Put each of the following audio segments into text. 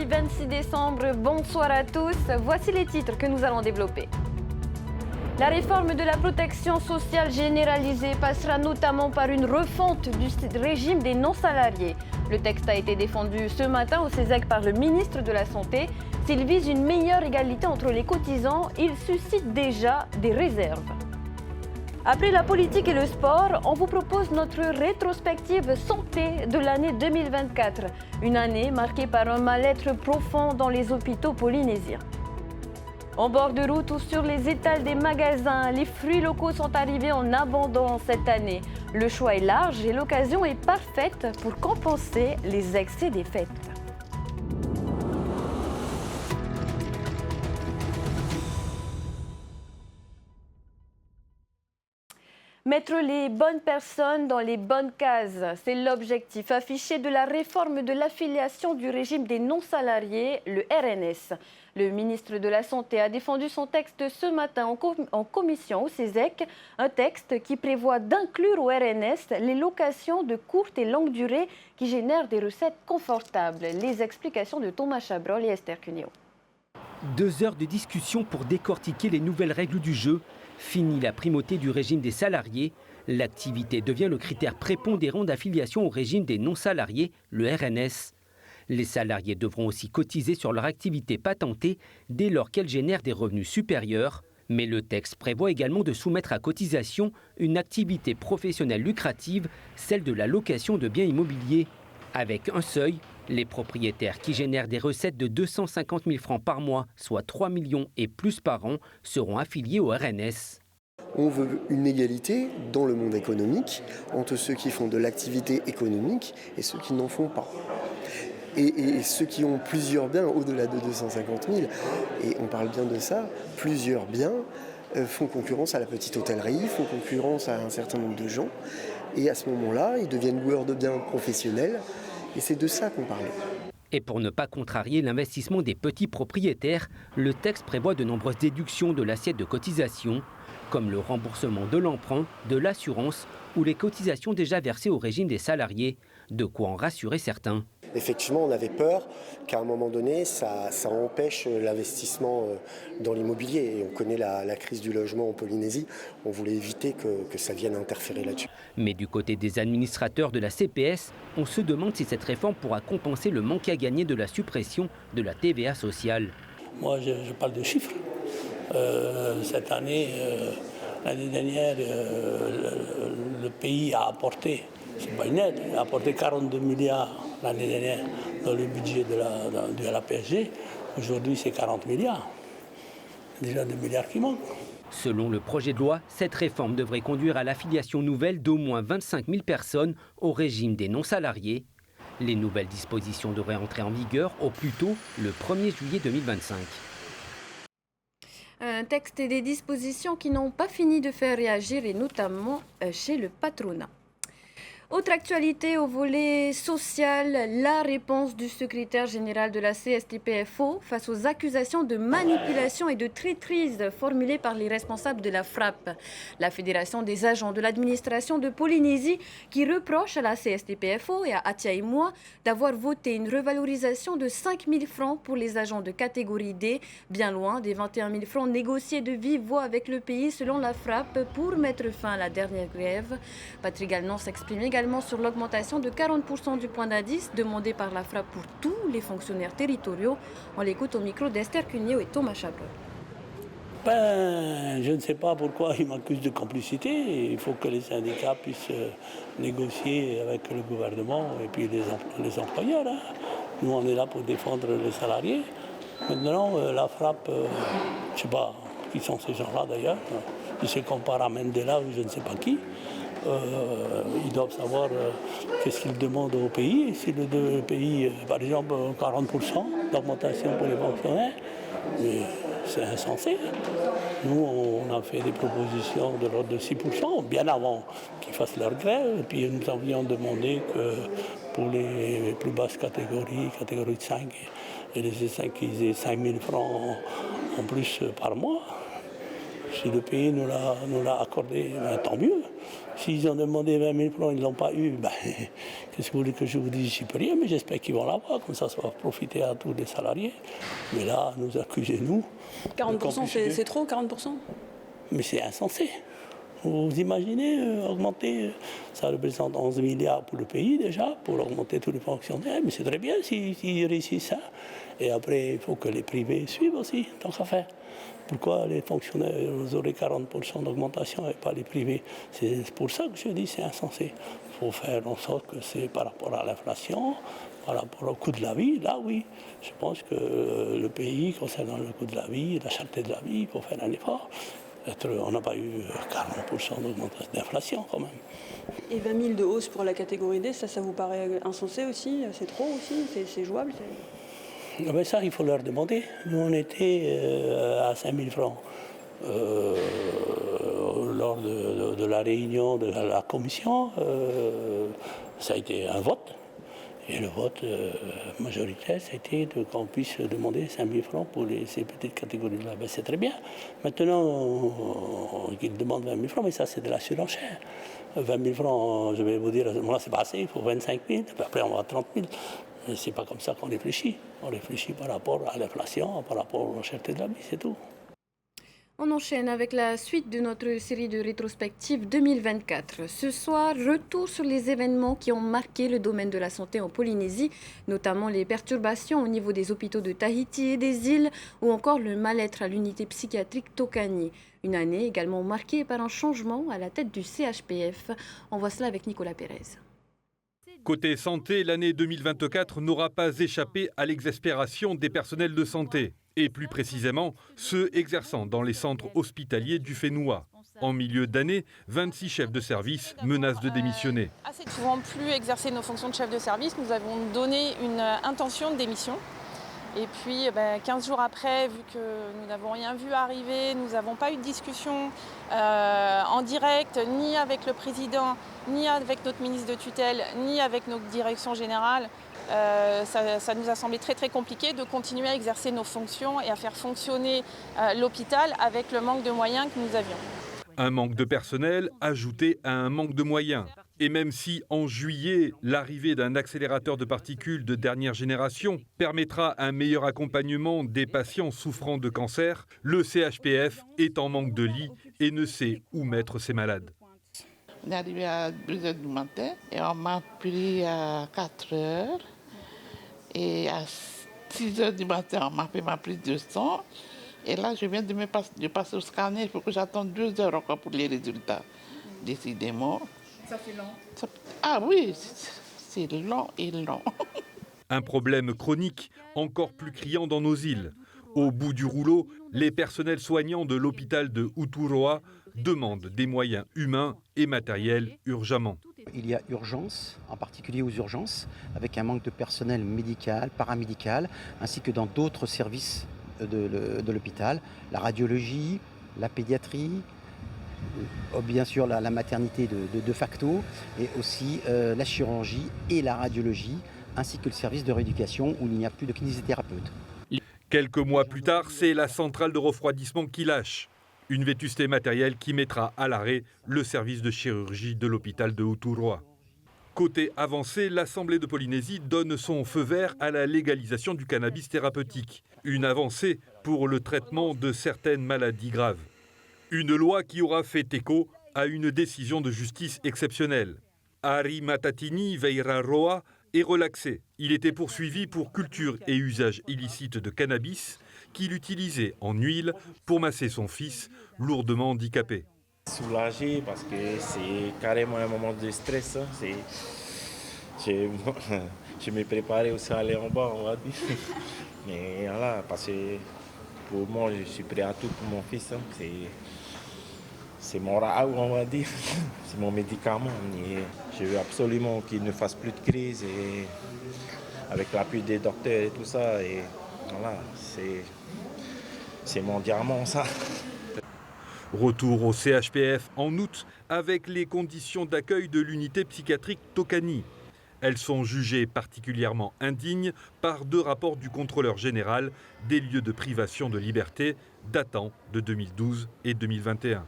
jeudi 26 décembre, bonsoir à tous. Voici les titres que nous allons développer. La réforme de la protection sociale généralisée passera notamment par une refonte du régime des non-salariés. Le texte a été défendu ce matin au CESEC par le ministre de la Santé. S'il vise une meilleure égalité entre les cotisants, il suscite déjà des réserves. Après la politique et le sport, on vous propose notre rétrospective santé de l'année 2024. Une année marquée par un mal-être profond dans les hôpitaux polynésiens. En bord de route ou sur les étals des magasins, les fruits locaux sont arrivés en abondance cette année. Le choix est large et l'occasion est parfaite pour compenser les excès des fêtes. Mettre les bonnes personnes dans les bonnes cases, c'est l'objectif affiché de la réforme de l'affiliation du régime des non-salariés, le RNS. Le ministre de la Santé a défendu son texte ce matin en commission au CESEC, un texte qui prévoit d'inclure au RNS les locations de courte et longue durée qui génèrent des recettes confortables. Les explications de Thomas Chabrol et Esther Cuneo. 2 heures de discussion pour décortiquer les nouvelles règles du jeu. Fini la primauté du régime des salariés. L'activité devient le critère prépondérant d'affiliation au régime des non-salariés, le RNS. Les salariés devront aussi cotiser sur leur activité patentée dès lors qu'elle génère des revenus supérieurs. Mais le texte prévoit également de soumettre à cotisation une activité professionnelle lucrative, celle de la location de biens immobiliers. Avec un seuil, les propriétaires qui génèrent des recettes de 250 000 francs par mois, soit 3 millions et plus par an, seront affiliés au RNS. On veut une égalité dans le monde économique entre ceux qui font de l'activité économique et ceux qui n'en font pas. Et ceux qui ont plusieurs biens au-delà de 250 000, et on parle bien de ça, plusieurs biens font concurrence à la petite hôtellerie, font concurrence à un certain nombre de gens. Et à ce moment-là, ils deviennent loueurs de biens professionnels. Et c'est de ça qu'on parlait. Et pour ne pas contrarier l'investissement des petits propriétaires, le texte prévoit de nombreuses déductions de l'assiette de cotisation, comme le remboursement de l'emprunt, de l'assurance ou les cotisations déjà versées au régime des salariés, de quoi en rassurer certains. Effectivement, on avait peur qu'à un moment donné, ça empêche l'investissement dans l'immobilier. Et on connaît la crise du logement en Polynésie. On voulait éviter que ça vienne interférer là-dessus. Mais du côté des administrateurs de la CPS, on se demande si cette réforme pourra compenser le manque à gagner de la suppression de la TVA sociale. Moi, je parle de chiffres. Cette année, l'année dernière, le pays a apporté, c'est pas une aide, il a apporté 42 milliards l'année dernière dans le budget de la PSG. Aujourd'hui, c'est 40 milliards. Déjà 2 milliards qui manquent. Selon le projet de loi, cette réforme devrait conduire à l'affiliation nouvelle d'au moins 25 000 personnes au régime des non-salariés. Les nouvelles dispositions devraient entrer en vigueur au plus tôt le 1er juillet 2025. Un texte et des dispositions qui n'ont pas fini de faire réagir, et notamment chez le patronat. Autre actualité au volet social, la réponse du secrétaire général de la CSTPFO face aux accusations de manipulation et de traîtrise formulées par les responsables de la FRAP, la Fédération des agents de l'administration de Polynésie, qui reproche à la CSTPFO et à Atia et moi d'avoir voté une revalorisation de 5 000 francs pour les agents de catégorie D, bien loin des 21 000 francs négociés de vive voix avec le pays selon la FRAP pour mettre fin à la dernière grève. Patrick Gagnon s'exprime également sur l'augmentation de 40% du point d'indice demandé par la FRAP pour tous les fonctionnaires territoriaux. On l'écoute au micro d'Esther Cuneo et Thomas Chabrol. Je ne sais pas pourquoi ils m'accusent de complicité. Il faut que les syndicats puissent négocier avec le gouvernement et puis les employeurs. Hein. Nous, on est là pour défendre les salariés. Maintenant, la FRAP, je ne sais pas qui sont ces gens-là d'ailleurs. Ils se comparent à Mandela ou je ne sais pas qui. Ils doivent savoir qu'est-ce qu'ils demandent au pays. Et si le pays, par exemple, 40% d'augmentation pour les fonctionnaires, c'est insensé. Nous, on a fait des propositions de l'ordre de 6%, bien avant qu'ils fassent leur grève. Et puis nous avions demandé que pour les plus basses catégories, catégorie de 5, et les 5, ils aient 5 000 francs en plus par mois. Si le pays nous l'a accordé, ben, tant mieux. S'ils ont demandé 20 000 francs, ils ne l'ont pas eu, ben, qu'est-ce que vous voulez que je vous dise? Je ne peux rien, mais j'espère qu'ils vont l'avoir, comme ça va profiter à tous les salariés. Mais là, nous accusez-nous. 40%, c'est trop, 40%? Mais c'est insensé. Vous imaginez augmenter, ça représente 11 milliards pour le pays déjà, pour augmenter tous les fonctionnaires, mais c'est très bien s'ils réussissent ça. Et après, il faut que les privés suivent aussi, tant qu'à faire. Pourquoi les fonctionnaires auraient 40% d'augmentation et pas les privés? C'est pour ça que je dis que c'est insensé. Il faut faire en sorte que c'est par rapport à l'inflation, par rapport au coût de la vie. Là, oui, je pense que le pays, concernant le coût de la vie, la cherté de la vie, il faut faire un effort. On n'a pas eu 40% d'augmentation d'inflation quand même. Et 20 000 de hausse pour la catégorie D, ça vous paraît insensé aussi? C'est trop aussi? C'est jouable? Mais ça, il faut leur demander. Nous, on était à 5 000 francs lors de la réunion de la commission. Ça a été un vote. Et le vote majoritaire, c'était qu'on puisse demander 5 000 francs pour ces petites catégories-là. Ben, c'est très bien. Maintenant, qu'ils demandent 20 000 francs, mais ça, c'est de la surenchère. 20 000 francs, je vais vous dire, moi, c'est pas assez, il faut 25 000. Après, on va à 30 000. Mais c'est pas comme ça qu'on réfléchit. On réfléchit par rapport à l'inflation, par rapport à la cherté de la vie, c'est tout. On enchaîne avec la suite de notre série de rétrospectives 2024. Ce soir, retour sur les événements qui ont marqué le domaine de la santé en Polynésie, notamment les perturbations au niveau des hôpitaux de Tahiti et des îles, ou encore le mal-être à l'unité psychiatrique Tokani. Une année également marquée par un changement à la tête du CHPF. On voit cela avec Nicolas Pérez. Côté santé, l'année 2024 n'aura pas échappé à l'exaspération des personnels de santé, et plus précisément ceux exerçant dans les centres hospitaliers du Fénois. En milieu d'année, 26 chefs de service menacent de démissionner. Assez de pouvant plus exercer nos fonctions de chef de service, nous avons donné une intention de démission. Et puis 15 jours après, vu que nous n'avons rien vu arriver, nous n'avons pas eu de discussion en direct, ni avec le président, ni avec notre ministre de tutelle, ni avec notre direction générale, ça nous a semblé très très compliqué de continuer à exercer nos fonctions et à faire fonctionner l'hôpital avec le manque de moyens que nous avions. Un manque de personnel ajouté à un manque de moyens. Et même si en juillet, l'arrivée d'un accélérateur de particules de dernière génération permettra un meilleur accompagnement des patients souffrant de cancer, le CHPF est en manque de lits et ne sait où mettre ses malades. On est arrivé à 2h du matin et on m'a pris à 4h. Et à 6h du matin, on m'a fait ma prise de sang. Et là, je viens de passer au scanner. Il faut que j'attende 2 heures encore pour les résultats. Décidément. Ça fait long. Ah oui, c'est long et long. Un problème chronique encore plus criant dans nos îles. Au bout du rouleau, les personnels soignants de l'hôpital de Uturoa demandent des moyens humains et matériels urgemment. Il y a urgence, en particulier aux urgences, avec un manque de personnel médical, paramédical, ainsi que dans d'autres services de l'hôpital, la radiologie, la pédiatrie, bien sûr la maternité de facto, et aussi la chirurgie et la radiologie, ainsi que le service de rééducation où il n'y a plus de kinésithérapeute. Quelques mois plus tard, c'est la centrale de refroidissement qui lâche. Une vétusté matérielle qui mettra à l'arrêt le service de chirurgie de l'hôpital de Uturoa. Côté avancé, l'Assemblée de Polynésie donne son feu vert à la légalisation du cannabis thérapeutique. Une avancée pour le traitement de certaines maladies graves. Une loi qui aura fait écho à une décision de justice exceptionnelle. Ari Matatini Veiraroa est relaxé. Il était poursuivi pour culture et usage illicite de cannabis qu'il utilisait en huile pour masser son fils, lourdement handicapé. Soulagé parce que c'est carrément un moment de stress. Je me préparais aussi à aller en bas, on va dire. Mais voilà, parce que pour moi, je suis prêt à tout pour mon fils. C'est mon raoult, on va dire. C'est mon médicament. Et je veux absolument qu'il ne fasse plus de crise. Et avec l'appui des docteurs et tout ça. Et voilà, c'est mon diamant, ça. Retour au CHPF en août avec les conditions d'accueil de l'unité psychiatrique Tokani. Elles sont jugées particulièrement indignes par 2 rapports du contrôleur général des lieux de privation de liberté datant de 2012 et 2021.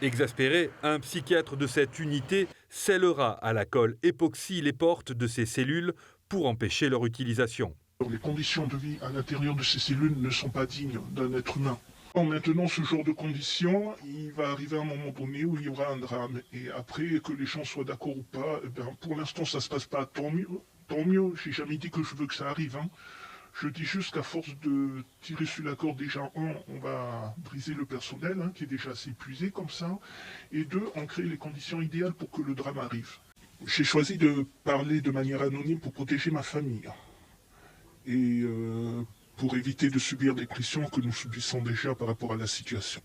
Exaspéré, un psychiatre de cette unité scellera à la colle époxy les portes de ces cellules pour empêcher leur utilisation. Les conditions de vie à l'intérieur de ces cellules ne sont pas dignes d'un être humain. En maintenant ce genre de conditions, il va arriver un moment donné où il y aura un drame. Et après, que les gens soient d'accord ou pas, pour l'instant ça ne se passe pas, tant mieux. Tant mieux, j'ai jamais dit que je veux que ça arrive. Je dis juste qu'à force de tirer sur la corde, déjà, on va briser le personnel, qui est déjà assez épuisé comme ça, et 2, on crée les conditions idéales pour que le drame arrive. J'ai choisi de parler de manière anonyme pour protéger ma famille, et pour éviter de subir les pressions que nous subissons déjà par rapport à la situation.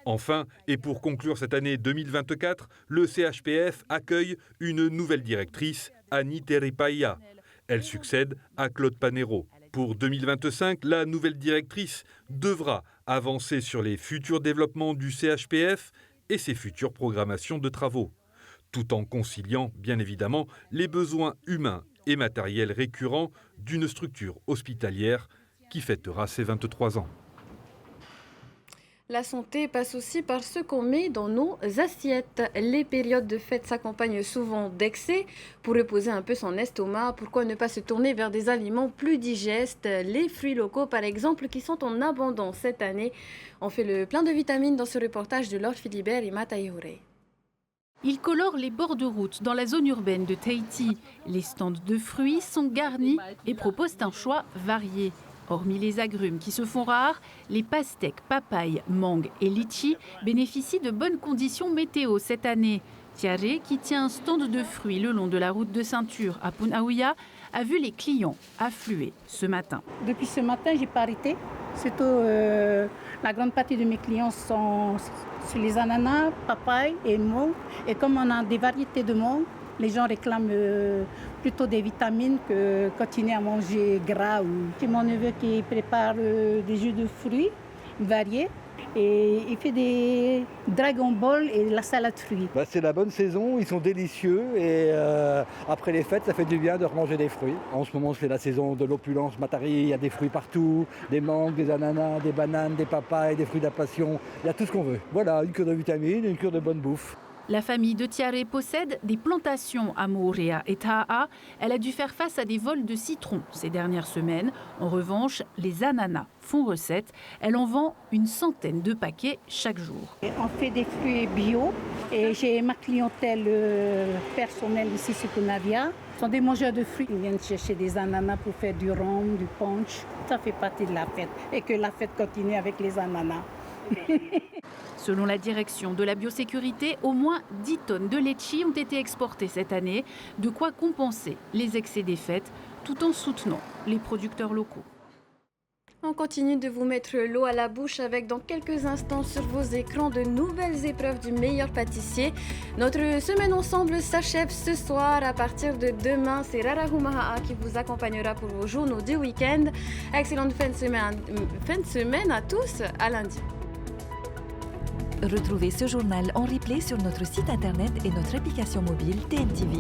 Enfin, et pour conclure cette année 2024, le CHPF accueille une nouvelle directrice, Annie Teripaia. Elle succède à Claude Panero. Pour 2025, la nouvelle directrice devra avancer sur les futurs développements du CHPF et ses futures programmations de travaux, tout en conciliant, bien évidemment, les besoins humains et matériels récurrents d'une structure hospitalière qui fêtera ses 23 ans. La santé passe aussi par ce qu'on met dans nos assiettes. Les périodes de fête s'accompagnent souvent d'excès. Pour reposer un peu son estomac, pourquoi ne pas se tourner vers des aliments plus digestes? Les fruits locaux, par exemple, qui sont en abondance cette année. On fait le plein de vitamines dans ce reportage de Laure Philibert et Mata Ihore. Il colore les bords de route dans la zone urbaine de Tahiti. Les stands de fruits sont garnis et proposent un choix varié. Hormis les agrumes qui se font rares, les pastèques, papayes, mangues et litchis bénéficient de bonnes conditions météo cette année. Tiare, qui tient un stand de fruits le long de la route de ceinture à Punaouia, a vu les clients affluer ce matin. Depuis ce matin, je n'ai pas arrêté. Surtout, la grande partie de mes clients sont sur les ananas, papayes et mangues. Et comme on a des variétés de mangues, les gens réclament plutôt des vitamines que continuer à manger gras. C'est mon neveu qui prépare des jus de fruits variés. Et il fait des Dragon Ball et la salade fruits. C'est la bonne saison, ils sont délicieux et après les fêtes, ça fait du bien de remanger des fruits. En ce moment, c'est la saison de l'opulence Matari, il y a des fruits partout, des mangues, des ananas, des bananes, des papayes, des fruits de la passion. Il y a tout ce qu'on veut. Voilà, une cure de vitamines, une cure de bonne bouffe. La famille de Tiare possède des plantations à Moorea et Taha. Elle a dû faire face à des vols de citrons ces dernières semaines. En revanche, les ananas font recette. Elle en vend une centaine de paquets chaque jour. On fait des fruits bio et j'ai ma clientèle personnelle ici sur Punavia. Ce sont des mangeurs de fruits. Ils viennent chercher des ananas pour faire du rhum, du punch. Ça fait partie de la fête et que la fête continue avec les ananas. Selon la direction de la biosécurité, au moins 10 tonnes de litchis ont été exportées cette année, de quoi compenser les excès des fêtes, tout en soutenant les producteurs locaux. On continue de vous mettre l'eau à la bouche avec dans quelques instants sur vos écrans de nouvelles épreuves du meilleur pâtissier. Notre semaine ensemble s'achève ce soir. À partir de demain, c'est Rarahu Maha'a qui vous accompagnera pour vos journaux du week-end. Excellente fin de semaine à tous, à lundi. Retrouvez ce journal en replay sur notre site internet et notre application mobile TNTV.